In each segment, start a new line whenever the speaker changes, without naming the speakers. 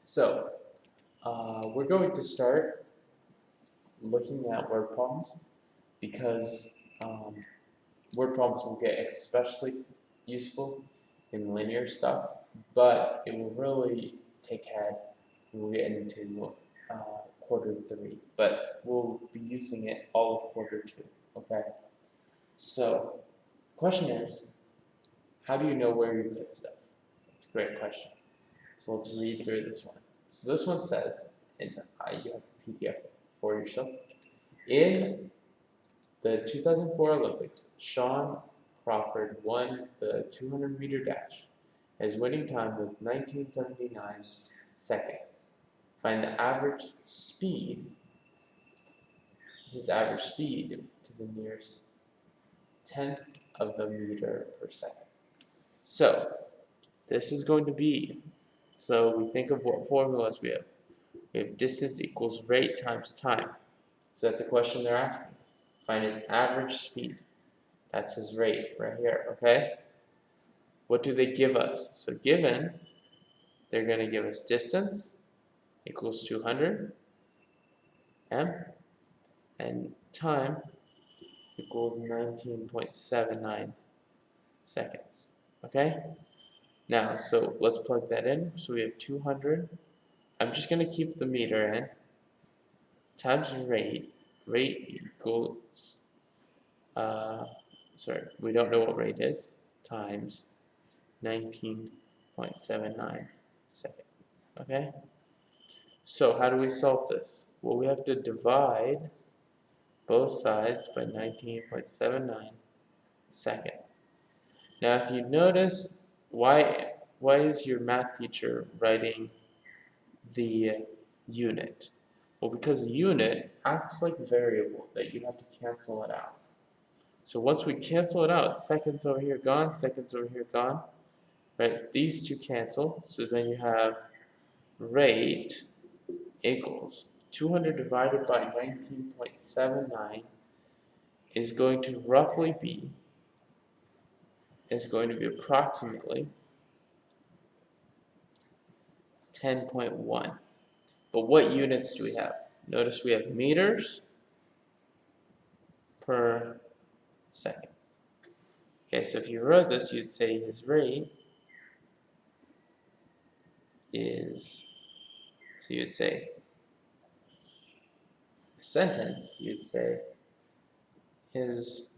So, we're going to start looking at word problems because word problems will get especially useful in linear stuff, but it will really take head when we get into quarter 3. But we'll be using it all of quarter 2, okay? So, the question is, how do you know where you put stuff? That's a great question. So let's read through this one. So this one says, and you have the PDF for yourself. In the 2004 Olympics, Sean Crawford won the 200-meter dash. His winning time was 1979 seconds. Find the average speed, his average speed to the nearest tenth of the meter per second. So this is going to be, so we think of what formulas we have. We have distance equals rate times time. Is that the question they're asking? Find his average speed. That's his rate right here, okay? What do they give us? So given, they're going to give us distance equals 200 m, and time equals 19.79 seconds, okay? Now, so let's plug that in. So we have 200. I'm just going to keep the meter in. Times rate. Rate equals, we don't know what rate is, times 19.79 seconds. Okay? So how do we solve this? Well, we have to divide both sides by 19.79 seconds. Now, if you notice, why is your math teacher writing the unit? Well, because the unit acts like a variable that you have to cancel it out. So once we cancel it out, seconds over here gone, seconds over here gone, right? These two cancel, so then you have rate equals 200 divided by 19.79 is going to roughly be, approximately 10.1. But what units do we have? Notice we have meters per second. Okay, so if you wrote this, you'd say his rate is, so you'd say a sentence, you'd say his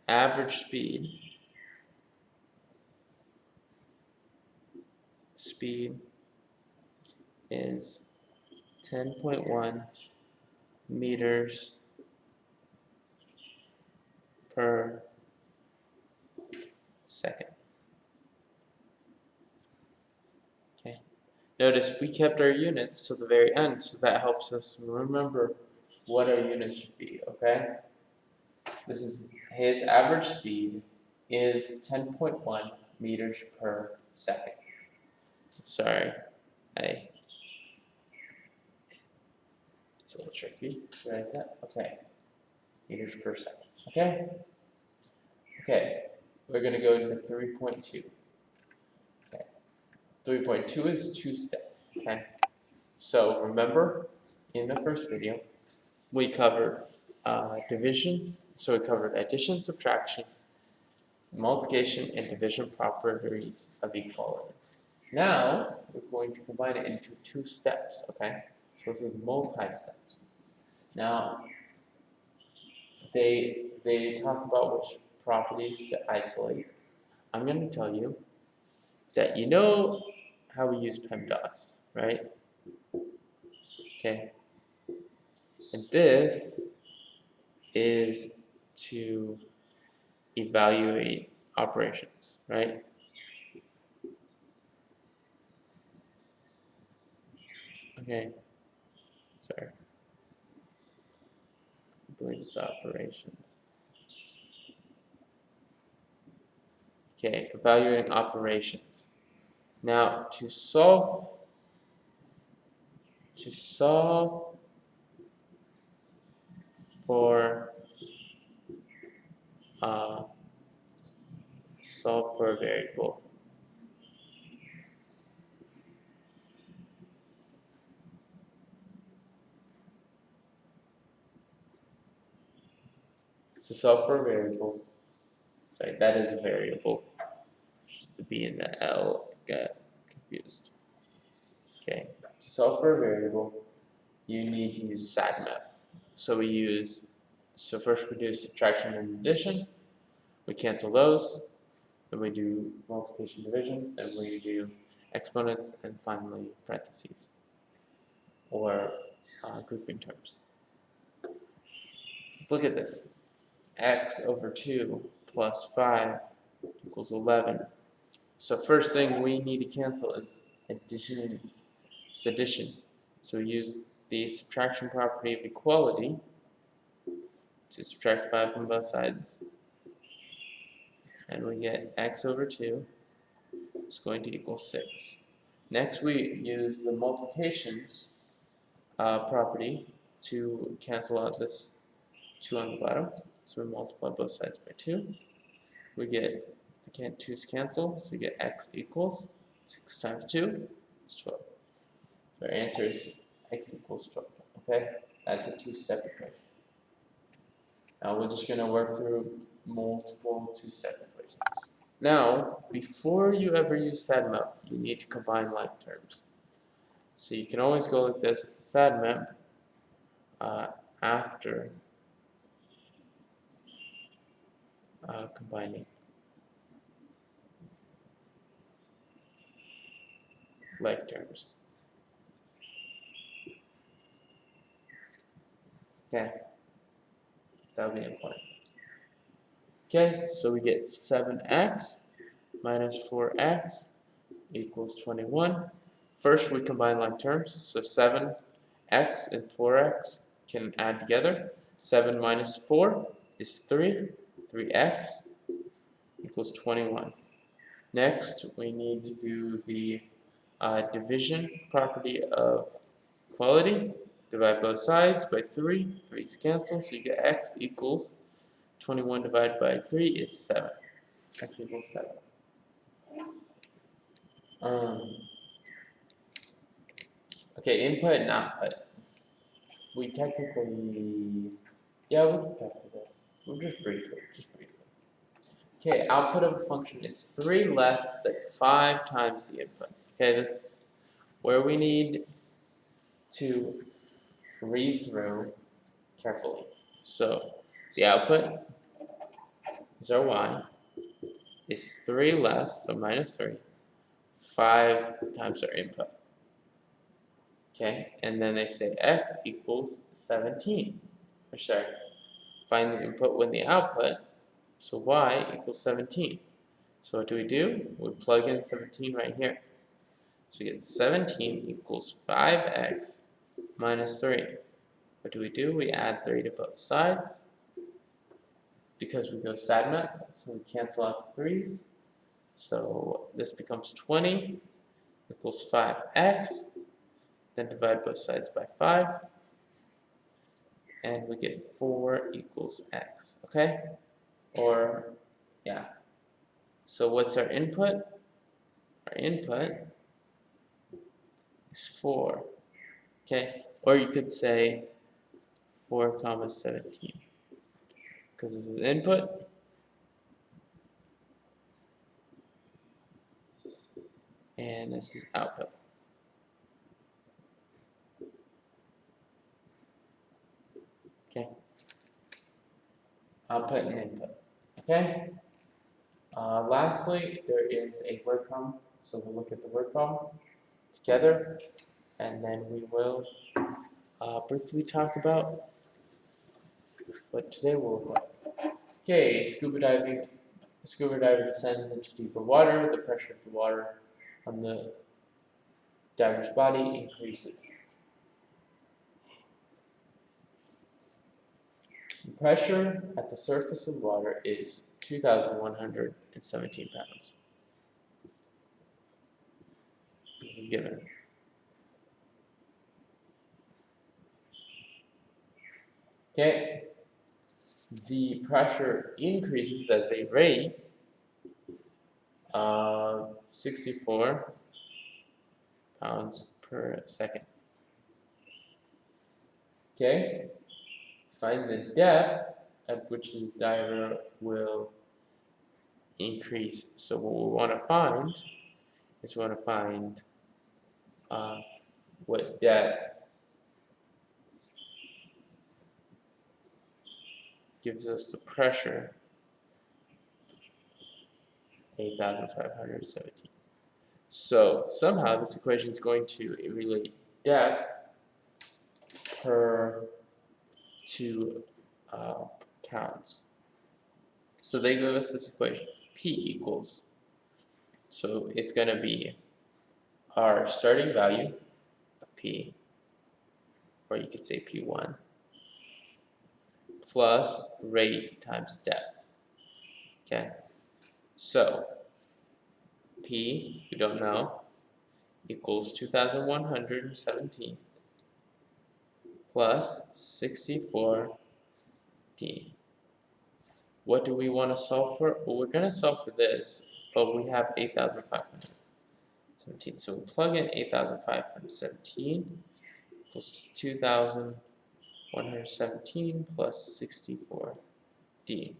average speed is 10.1 meters per second. Okay. Notice we kept our units till the very end, so that helps us remember what our units should be, okay? This is his average speed is 10.1 meters per second. Sorry, it's a little tricky to write that. Okay, meters per second. Okay? Okay, we're going to go into 3.2. Okay, 3.2 is two-step. Okay, so remember, in the first video, we covered division. So we covered addition, subtraction, multiplication, and division properties of equality. Now, we're going to combine it into two steps, okay? So this is multi-steps. Now, they talk about which properties to isolate. I'm going to tell you that you know how we use PEMDAS, right? Okay. And this is to evaluate operations, right? Okay. Sorry. I believe it's operations. Okay, evaluating operations. Now, to solve for a variable, To solve for a variable, sorry, that is a variable. Just the B and the L get confused. Okay, to solve for a variable, you need to use SADMEP. So first we do subtraction and addition, we cancel those, then we do multiplication division, then we do exponents, and finally parentheses, or grouping terms. Let's look at this. X over 2 plus 5 equals 11. So first thing we need to cancel is addition. So we use the subtraction property of equality to subtract 5 from both sides. And we get x over 2 is going to equal 6. Next we use the multiplication property to cancel out this 2 on the bottom. So we multiply both sides by 2. We get the 2's cancel, so we get x equals 6 times 2 is 12. So our answer is x equals 12. Okay, that's a two-step equation. Now we're just going to work through multiple two-step equations. Now, before you ever use SADMEP, you need to combine like terms. So you can always go like this: SADMEP after combining like terms. Okay, that'll be important. Okay, so we get 7x minus 4x equals 21. First, we combine like terms, so 7x and 4x can add together. 7 minus 4 is 3. 3x equals 21. Next, we need to do the division property of equality. Divide both sides by 3. 3's cancel, so you get x equals 21 divided by 3 is 7. X equals 7. Okay, input and output. We technically, yeah, we can cover this. We'll just briefly. Okay, output of a function is 3 less than 5 times the input. Okay, this is where we need to read through carefully. So the output is our y, is 3 less, so minus 3, 5 times our input. Okay, and then they say x equals 17. Or sorry, find the input when the output, so y equals 17. So what do? We plug in 17 right here. So we get 17 equals 5x minus 3. What do? We add 3 to both sides. Because we go SADMEP, so we cancel out the 3's. So this becomes 20 equals 5x. Then divide both sides by 5. And we get 4 equals x. Okay? Or, yeah. So what's our input? Our input is 4. Okay? Or you could say 4 comma 17. Because this is input. And this is output. Okay? Output and input. Okay? Lastly, there is a word problem. So we'll look at the word problem together. And then we will briefly talk about what today will look like. Okay, scuba diving. A scuba diver descends into deeper water. The pressure of the water on the diver's body increases. The pressure at the surface of the water is 2,117 pounds. This is given. Okay, the pressure increases as a rate of 64 pounds per second. Okay, find the depth at which the diameter will increase. So what we want to find is we want to find what depth gives us the pressure 8,517. So somehow this equation is going to relate depth per 2 pounds. So they give us this equation, P equals, so it's going to be our starting value of P, or you could say P1, plus rate times depth. Okay, so P, we don't know, equals 2,117 plus 64 D. What do we want to solve for? Well, we're going to solve for this, but we have 8,517. So we plug in 8,517 equals 2,117 plus 64 D.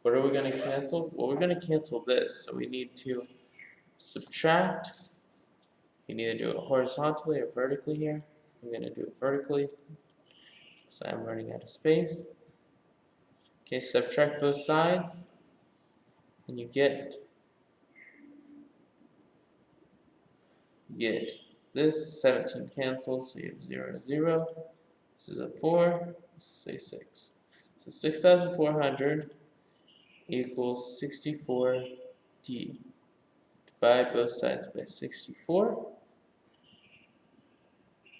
What are we going to cancel? Well, we're going to cancel this, so we need to subtract. You need to do it horizontally or vertically here. I'm going to do it vertically, so I'm running out of space. Okay, subtract both sides, and you get this 17 cancels, so you have 0 to 0. This is a 4, this is a 6. So 6,400 equals 64 D. Divide both sides by 64,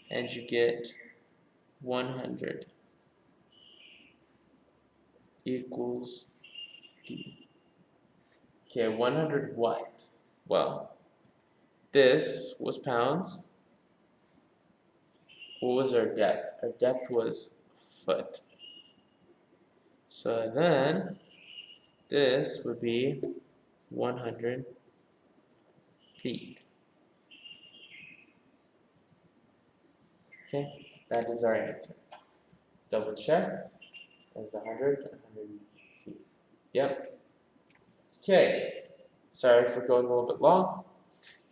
and you get 100 equals D. Okay, 100 what? Well, this was pounds. What was our depth? Our depth was foot. So then this would be 100 feet. Okay, that is our answer. Double check. That's 100 feet. Yep. Okay. Sorry for going a little bit long.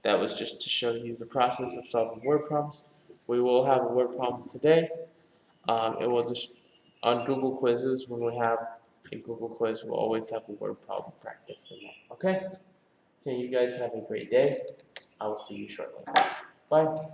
That was just to show you the process of solving word problems. We will have a word problem today. It will just, on Google quizzes, when we have a Google quiz, we'll always have a word problem practice in that. Okay? Okay, you guys have a great day. I will see you shortly. Bye.